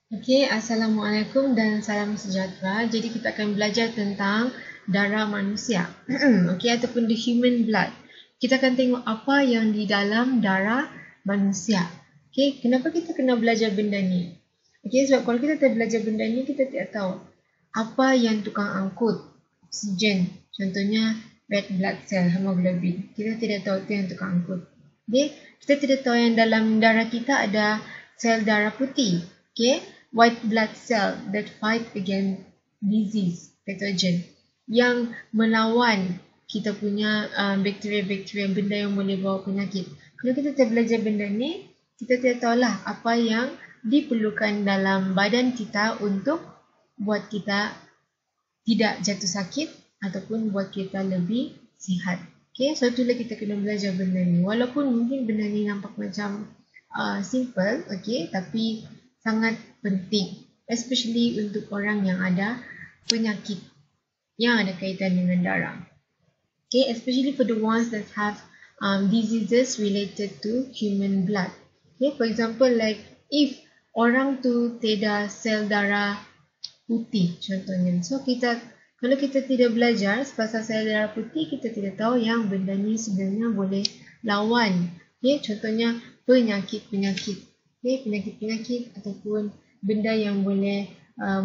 Okey, Assalamualaikum dan salam sejahtera. Jadi kita akan belajar tentang darah manusia. Okey, ataupun the human blood. Kita akan tengok apa yang di dalam darah manusia. Okey, kenapa kita kena belajar benda ni? Okey, sebab kalau kita tak belajar benda ni, kita tidak tahu apa yang tukang angkut oksigen. Contohnya red blood cell, hemoglobin. Kita tidak tahu itu yang tukang angkut. Okey, kita tidak tahu yang dalam darah kita ada sel darah putih. Okay, white blood cell that fight against disease, pathogen, yang melawan kita punya bakteria-bakteria, benda yang boleh bawa penyakit. Kalau kita tak belajar benda ni, kita tidak tahulah apa yang diperlukan dalam badan kita untuk buat kita tidak jatuh sakit ataupun buat kita lebih sihat. Okay, so itulah kita kena belajar benda ni. Walaupun mungkin benda ni nampak macam simple, okay, tapi sangat penting, especially untuk orang yang ada penyakit yang ada kaitan dengan darah. Okay, especially for the ones that have diseases related to human blood. Okay, for example, like if orang tu tiada sel darah putih contohnya, so kalau kita tidak belajar pasal sel darah putih, kita tidak tahu yang benda ni sebenarnya boleh lawan. Okay, contohnya penyakit-penyakit. Okay, penyakit-penyakit ataupun benda yang boleh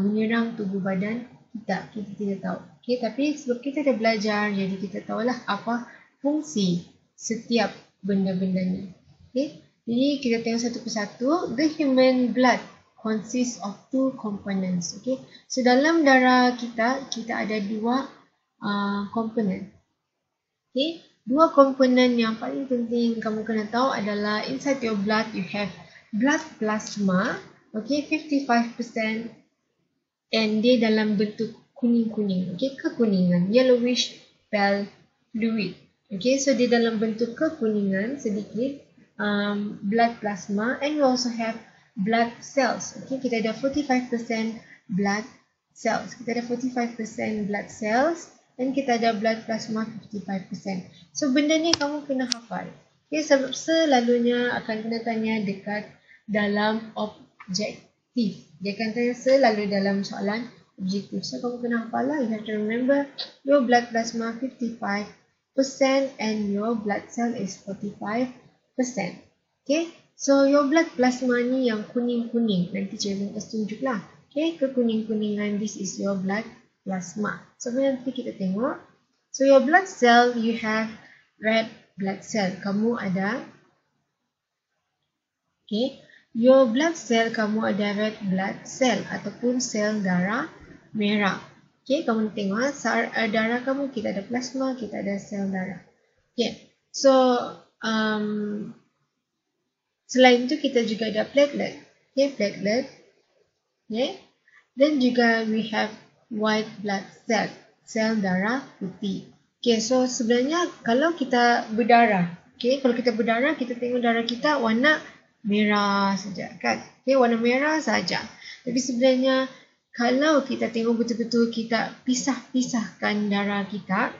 menyerang tubuh badan kita tidak tahu. Okay, tapi sebab kita dah belajar, jadi kita tahulah apa fungsi setiap benda-benda ni. Okay, jadi kita tengok satu persatu. The human blood consists of two components. Okay, so dalam darah kita ada dua komponen. Okay, dua komponen yang paling penting kamu kena tahu adalah inside your blood you have blood plasma, okay, 55%, and dia dalam bentuk kuning-kuning, okay, kekuningan, yellowish pale fluid. Okay, so dia dalam bentuk kekuningan sedikit, blood plasma, and we also have blood cells. Okay, kita ada 45% blood cells. Kita ada 45% blood cells, dan kita ada blood plasma 55%. So benda ni kamu kena hafal. Okay, sebab selalunya akan kena tanya dekat dalam objektif. Dia akan tanya selalu dalam soalan objektif. So kamu kena hafal lah. You have to remember your blood plasma 55% and your blood cell is 45%. Okay, so your blood plasma ni yang kuning-kuning. Nanti cikgu akan tunjuk lah. Okay, kekuning-kuningan, this is your blood plasma. So nanti kita tengok. So your blood cell, you have red blood cell. Kamu ada, okay, your blood cell, kamu ada red blood cell ataupun sel darah merah. Okay, kamu tengok darah kamu, kita ada plasma, kita ada sel darah. Okay, so selain itu kita juga ada platelet. Okay, platelet. Okay, dan juga we have white blood cell, sel darah putih. Okay, so sebenarnya kalau kita berdarah, okay, kalau kita berdarah, kita tengok darah kita warna merah saja, kan? Okay, warna merah saja. Tapi sebenarnya kalau kita tengok betul-betul, kita pisah-pisahkan darah kita,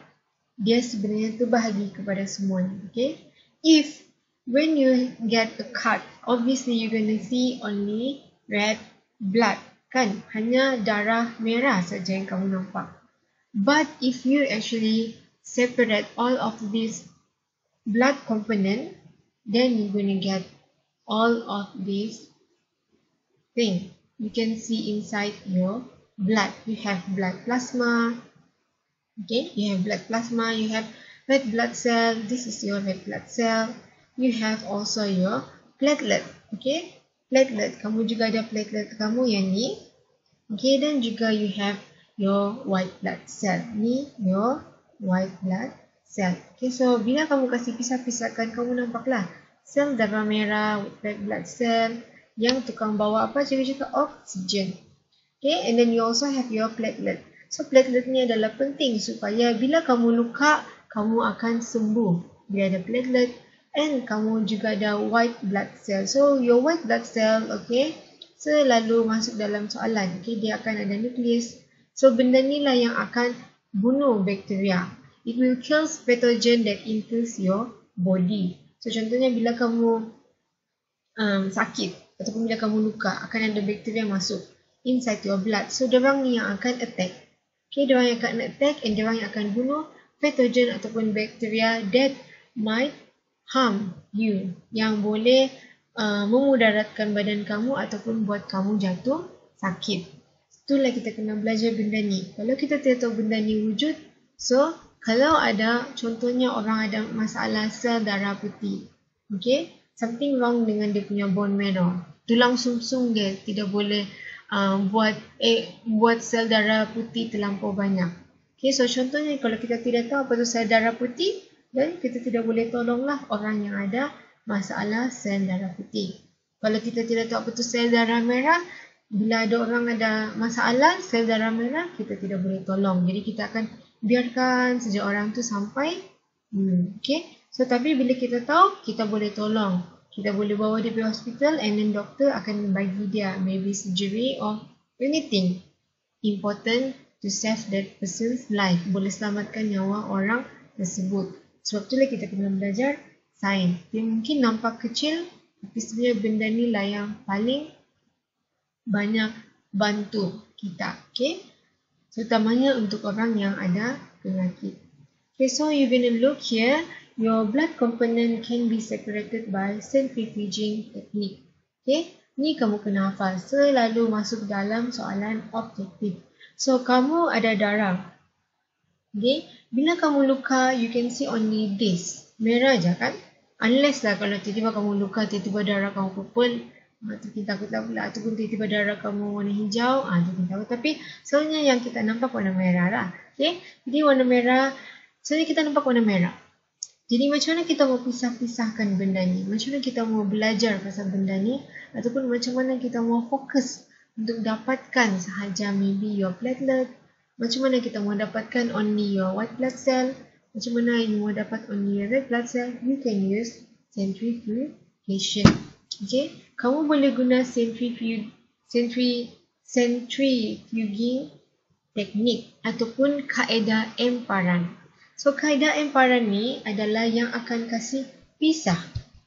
dia sebenarnya terbahagi kepada semuanya. Okay, if when you get a cut, obviously you're gonna see only red blood, kan? Hanya darah merah saja yang kamu nampak. But if you actually separate all of these blood component, then you're gonna get all of these things. You can see inside your blood. You have blood plasma. Okay, you have blood plasma. You have red blood cell. This is your red blood cell. You have also your platelet. Okay, platelet. Kamu juga ada platelet kamu yang ni. Okay, dan juga you have your white blood cell. Ni your white blood cell. Okay, so bila kamu kasih pisah-pisahkan, kamu nampaklah sel darah merah, red blood cell, yang tukang bawa apa? Juga oksigen. Okay, and then you also have your platelet. So platelet ni adalah penting supaya bila kamu luka, kamu akan sembuh. Bila ada platelet, and kamu juga ada white blood cell. So your white blood cell, okay, selalu masuk dalam soalan. Okay, dia akan ada nukleus. So benda ni lah yang akan bunuh bakteria. It will kill pathogen that enters your body. So contohnya bila kamu sakit, ataupun bila kamu luka, akan ada bakteria masuk inside your blood. So, diorang ni yang akan attack. Okay, diorang yang akan attack and diorang yang akan bunuh pathogen ataupun bakteria that might harm you, yang boleh memudaratkan badan kamu ataupun buat kamu jatuh sakit. Itulah kita kena belajar benda ni. Kalau kita tidak tahu benda ni wujud, so kalau ada, contohnya orang ada masalah sel darah putih, okay, something wrong dengan dia punya bone marrow, tulang sumsum dia tidak boleh buat sel darah putih terlampau banyak. Okay, so contohnya kalau kita tidak tahu apa tu sel darah putih, dan kita tidak boleh tolonglah orang yang ada masalah sel darah putih. Kalau kita tidak tahu apa tu sel darah merah, bila ada orang ada masalah sel darah merah, kita tidak boleh tolong. Jadi kita akan biarkan saja orang tu sampai. Okay. So tapi bila kita tahu, kita boleh tolong. Kita boleh bawa dia pergi hospital and then doktor akan bagi dia maybe surgery or anything important to save that person's life. Boleh selamatkan nyawa orang tersebut. Sebab itulah kita kena belajar sains. Dia mungkin nampak kecil, tapi sebenarnya benda ni lah yang paling banyak bantu kita, okay? Terutamanya untuk orang yang ada penyakit. Okay, so you're going to look here. Your blood component can be separated by centrifuging technique. Okay, ni kamu kena hafal. Selalu masuk dalam soalan objektif. So, kamu ada darah. Okay, bila kamu luka, you can see only this. Merah je kan? Unless lah kalau tiba-tiba kamu luka, tiba-tiba darah kamu purple, tu kita takutlah pula. Ataupun tiba-tiba darah kamu warna hijau, tu kita takut. Tapi sebenarnya yang kita nampak warna merah lah. Okay? Jadi warna merah, sebenarnya kita nampak warna merah. Jadi macam mana kita mau pisah-pisahkan benda ni? Macam mana kita mau belajar pasal benda ni? Ataupun macam mana kita mau fokus untuk dapatkan sahaja maybe your platelet? Macam mana kita mau dapatkan only your white blood cell? Macam mana you mau dapat only your red blood cell? You can use centrifugation. Okay, kamu boleh guna centrifuging teknik ataupun kaedah emparan. So, kaedah emparan ni adalah yang akan kasih pisah.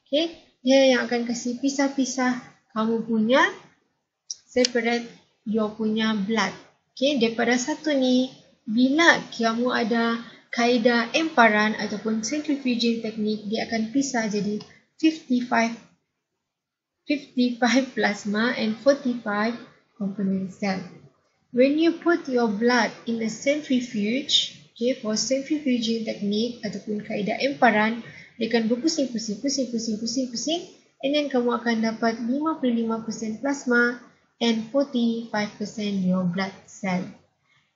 Okay, dia yang akan kasih pisah-pisah kamu punya, separate your punya blood. Okay, daripada satu ni, bila kamu ada kaedah emparan ataupun centrifuging teknik, dia akan pisah jadi 55 plasma and 45 component cell. When you put your blood in a centrifuge, okay, for centrifuging technique ataupun kaedah emparan, dia akan berpusing-pusing, and then kamu akan dapat 55% plasma and 45% your blood cell.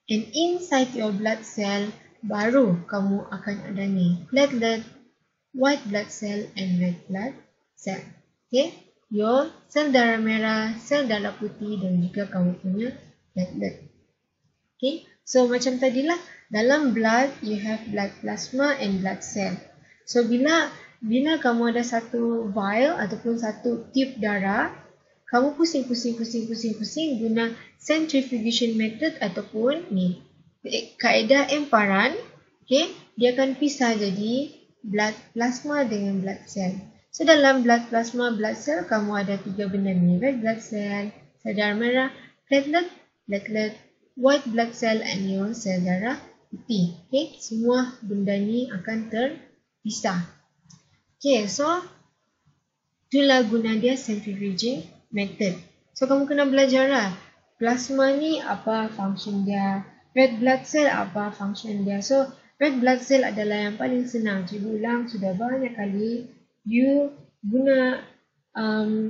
And inside your blood cell, baru kamu akan ada ni platelet, white blood cell and red blood cell. Okay, your sel darah merah, sel darah putih dan juga kamu punya platelet. Okay, so macam tadilah, dalam blood you have blood plasma and blood cell. So bila kamu ada satu vial ataupun satu tube darah, kamu pusing guna centrifugation method ataupun ni kaedah emparan. Okay, dia akan pisah jadi blood plasma dengan blood cell. So dalam blood plasma, blood cell, kamu ada tiga benda ni, red blood cell, sel darah merah, platelet, white blood cell and your sel darah putih. Okay, semua benda ni akan terpisah. Okay, so itulah guna dia centrifuging method. So kamu kena belajar lah, plasma ni apa function dia, red blood cell apa function dia. So red blood cell adalah yang paling senang. Cikgu ulang sudah banyak kali. You guna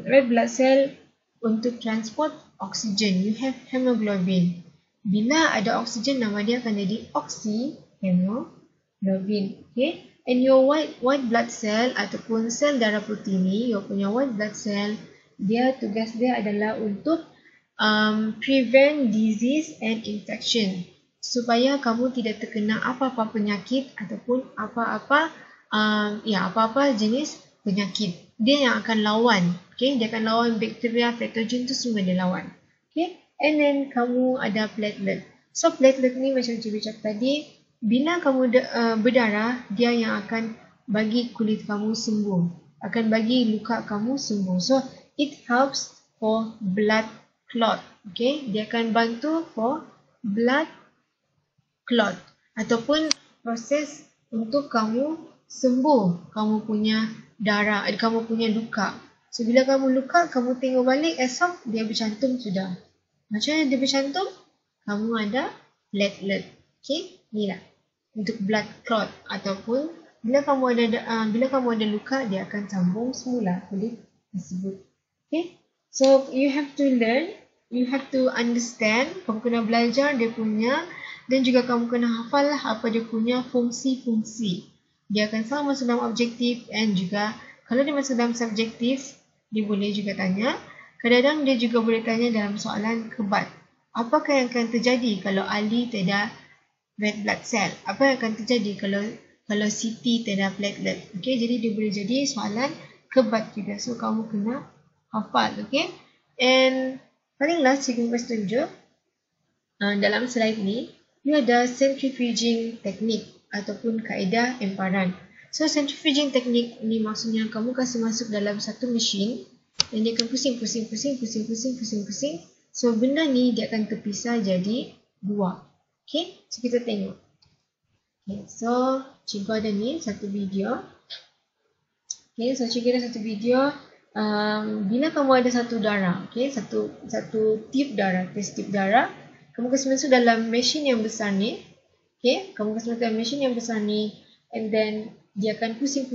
red blood cell untuk transport oksigen. You have hemoglobin. Bila ada oksigen, nama dia akan jadi oxyhemoglobin. Okay? And your white blood cell ataupun sel darah putih ni, your punya white blood cell, dia tugas dia adalah untuk prevent disease and infection. Supaya kamu tidak terkena apa-apa penyakit ataupun apa-apa jenis penyakit. Dia yang akan lawan. Okay? Dia akan lawan bakteria, pathogen tu semua dia lawan. Okay? And then kamu ada platelet. So platelet ni macam cikgu cakap tadi, bila kamu berdarah, dia yang akan bagi kulit kamu sembuh. Akan bagi luka kamu sembuh. So it helps for blood clot. Okay, dia akan bantu for blood clot ataupun proses untuk kamu sembuh kamu punya darah, kamu punya luka. So bila kamu luka, kamu tengok balik esok dia bercantum sudah. Macam mana dia bercantum? Kamu ada platelet. Okay, ni lah untuk blood clot ataupun bila kamu ada luka, dia akan sambung semula kulit tersebut. Okay, so you have to learn, you have to understand. Kamu kena belajar dia punya, dan juga kamu kena hafal lah apa dia punya fungsi-fungsi. Dia akan selalu masuk dalam objektif, dan juga kalau dia masuk dalam subjektif, dia boleh juga tanya. Kadang-kadang dia juga boleh tanya dalam soalan kebat. Apakah yang akan terjadi kalau Ali tiada red blood cell? Apa yang akan terjadi kalau Siti tiada platelet? Okay, jadi dia boleh jadi soalan kebat juga. So kamu kena hafal, okay? And paling last, cikgu kasi tunjuk dalam slide ni, ni ada centrifuging teknik ataupun kaedah emparan. So centrifuging teknik ni maksudnya kamu kasi masuk dalam satu mesin dan dia akan pusing. So benda ni dia akan terpisah jadi dua. Okay, so kita tengok. Okay, so cikgu ada ni satu video. Okay, so cikgu ada satu video. Bila kamu ada satu darah, okay, satu tip darah, test tip darah, kamu kasi masuk dalam mesin yang besar ni. Okay, kamu kasi masuk dalam mesin yang besar ni, and then dia akan pusing,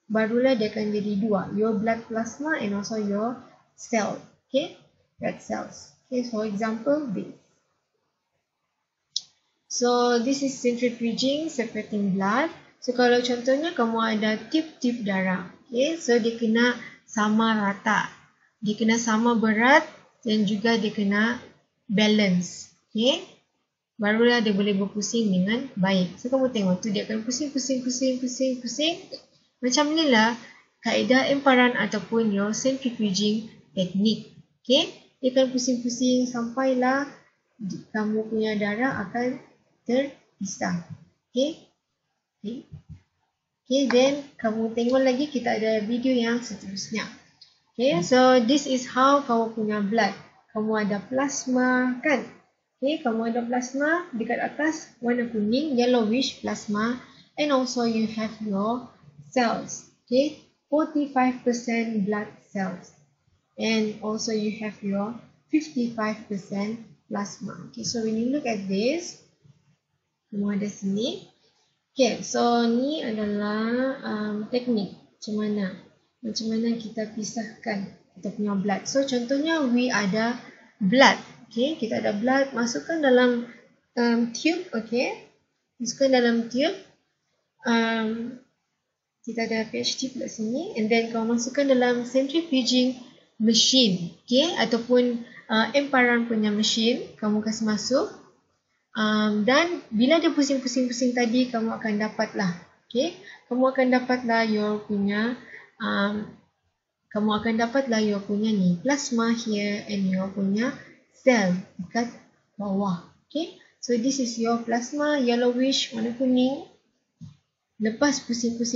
barulah dia akan jadi dua, your blood plasma and also your cell. Okay, red cells. Okay, for example this. So this is centrifuging, separating blood. So kalau contohnya kamu ada tip-tip darah, okay, so dia kena sama rata, dia kena sama berat, dan juga dia kena balance. Okay, barulah dia boleh berpusing dengan baik. So kamu tengok tu dia akan pusing. Macam inilah kaedah emparan ataupun your centrifuging teknik. Okay, dia akan pusing sampailah kamu punya darah akan terpisah. Okay, then kamu tengok lagi, kita ada video yang seterusnya. Okay, so this is how kamu punya blood. Kamu ada plasma kan? Okay, kamu ada plasma dekat atas warna kuning, yellowish plasma, and also you have your cells. Okay, 45% blood cells, and also you have your 55% plasma. Okay, so when you look at this, kamu ada sini. Okay, so ni adalah teknik macam mana kita pisahkan kita punya blood. So contohnya we ada blood. Okay, kita ada blood, masukkan dalam tube. Okay, masukkan dalam tube. Kita ada pH tube kat sini, and then kau masukkan dalam centrifuging machine. Okay, ataupun emparan punya mesin, kamu kasih masuk. Dan bila dia pusing tadi, kamu akan dapatlah, okay, kamu akan dapatlah your punya ni plasma here, and your punya cell dekat bawah. Okay, so this is your plasma, yellowish warna kuning, lepas pusing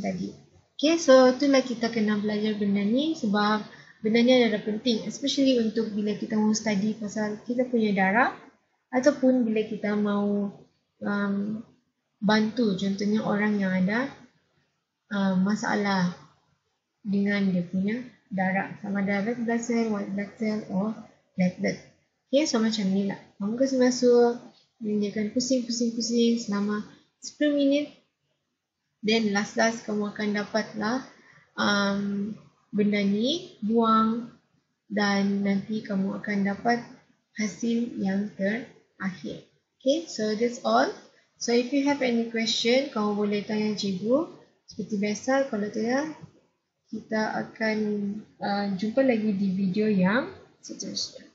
tadi. Okay, so itulah kita kena belajar benda ni, sebab benda ni adalah penting, especially untuk bila kita mau study pasal kita punya darah, ataupun bila kita mau bantu contohnya orang yang ada masalah dengan dia punya darah, sama ada red blood cell, white blood cell or platelet. Okay, so macam ni lah. Kamu kasi masuk, dia akan pusing selama 10 minit. Then last kamu akan dapatlah benda ni, buang, dan nanti kamu akan dapat hasil yang terakhir. Okay, so that's all. So if you have any question, kamu boleh tanya cikgu. Seperti biasa, kalau tidak, kita akan jumpa lagi di video yang seterusnya.